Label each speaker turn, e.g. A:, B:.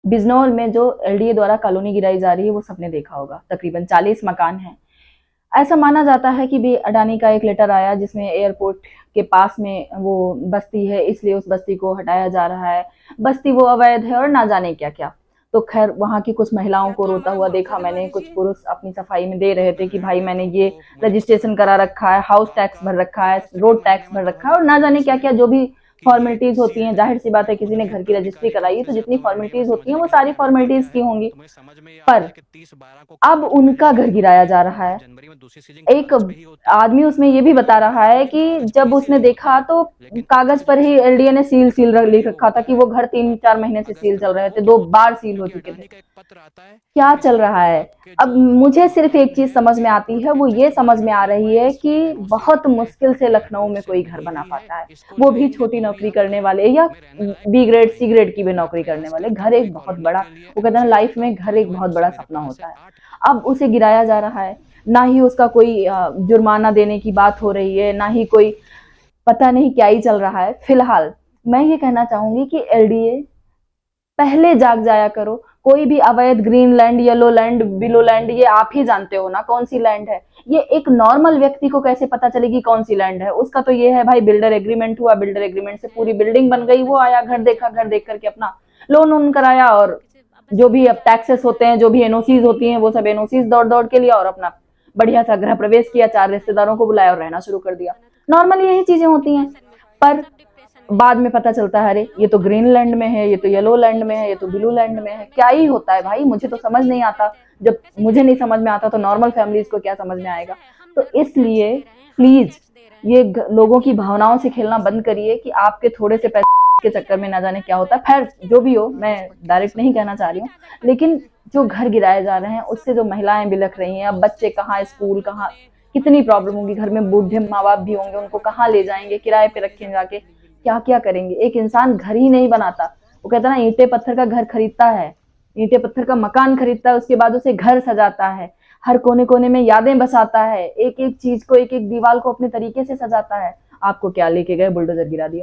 A: बिजनौर में जो एलडीए द्वारा कॉलोनी गिराई जा रही है वो सबने देखा होगा, तकरीबन 40 मकान हैं। ऐसा माना जाता है कि भी अडानी का एक लेटर आया जिसमें एयरपोर्ट के पास में वो बस्ती है, इसलिए उस बस्ती को हटाया जा रहा है, बस्ती वो अवैध है और ना जाने क्या क्या। तो खैर वहां की कुछ महिलाओं को रोता हुआ देखा मैंने, कुछ पुरुष अपनी सफाई में दे रहे थे कि भाई मैंने ये रजिस्ट्रेशन करा रखा है, हाउस टैक्स भर रखा है, रोड टैक्स भर रखा है और ना जाने क्या क्या जो भी फॉर्मेलिटीज होती हैं। जाहिर सी बात है किसी ने घर की रजिस्ट्री कराई है तो जितनी फॉर्मेलिटीज होती हैं वो सारी फॉर्मेलिटीज की होंगी। पर अब उनका घर गिराया जा रहा है। एक आदमी उसमें ये भी बता रहा है कि जब उसने देखा तो कागज पर ही एलडीए ने सील सील लिख रखा था कि वो घर 3-4 महीने से सील चल रहे थे, 2 बार सील हो चुके थे। क्या चल रहा है? अब मुझे सिर्फ एक चीज समझ में आती है, वो ये समझ में आ रही है कि बहुत मुश्किल से लखनऊ में कोई घर बना पाता है, वो भी छोटी नौकरी करने वाले या बी ग्रेड सी ग्रेड की भी नौकरी करने वाले। घर एक बहुत बड़ा, वो कहते हैं लाइफ में घर एक बहुत बड़ा सपना होता है। अब उसे गिराया जा रहा है, ना ही उसका कोई जुर्माना देने की बात हो रही है, ना ही कोई पता नहीं क्या ही चल रहा है। फिलहाल मैं ये कहना चाहूंगी कि एलडीए पहले जाग जाया करो। कोई भी अवैध green land, yellow land, below land, ये आप ही जानते हो ना कौन सी लैंड है। ये एक नॉर्मल व्यक्ति को कैसे पता चलेगी कौन सी लैंड है? उसका तो ये है भाई बिल्डर एग्रीमेंट हुआ, बिल्डर एग्रीमेंट से पूरी बिल्डिंग बन गई, वो आया घर देखा, घर देख करके अपना लोन वोन कराया और जो भी अब टैक्सेस होते हैं, जो भी एनओसीज होती हैं, वो सब एनओसीज दौड़ दौड़ के लिया और अपना बढ़िया सा गृह प्रवेश किया, 4 रिश्तेदारों को बुलाया और रहना शुरू कर दिया। नॉर्मल यही चीजें होती हैं। पर बाद में पता चलता है अरे ये तो ग्रीनलैंड में है, ये तो येलो लैंड में है, ये तो ब्लू लैंड में है। क्या ही होता है भाई, मुझे तो समझ नहीं आता। जब मुझे नहीं समझ में आता तो नॉर्मल फैमिलीज को क्या समझ में आएगा? तो इसलिए प्लीज ये लोगों की भावनाओं से खेलना बंद करिए कि आपके थोड़े से पैसे के चक्कर में ना जाने क्या होता है। खैर जो भी हो, मैं डायरेक्ट नहीं कहना चाह रही हूँ, लेकिन जो घर गिराए जा रहे हैं उससे जो महिलाएं बिलख रही हैं, अब बच्चे कहाँ, स्कूल कहाँ, कितनी प्रॉब्लम होगी। घर में बूढ़े माँ बाप भी होंगे, उनको कहाँ ले जाएंगे, किराए पे रखेंगे जाके, क्या क्या करेंगे? एक इंसान घर ही नहीं बनाता, वो कहता ना ईंटे पत्थर का घर खरीदता है, ईंटे पत्थर का मकान खरीदता है, उसके बाद उसे घर सजाता है, हर कोने कोने में यादें बसाता है, एक एक चीज को, एक एक दीवार को अपने तरीके से सजाता है। आपको क्या लेके गए, बुलडोजर गिरा दिया।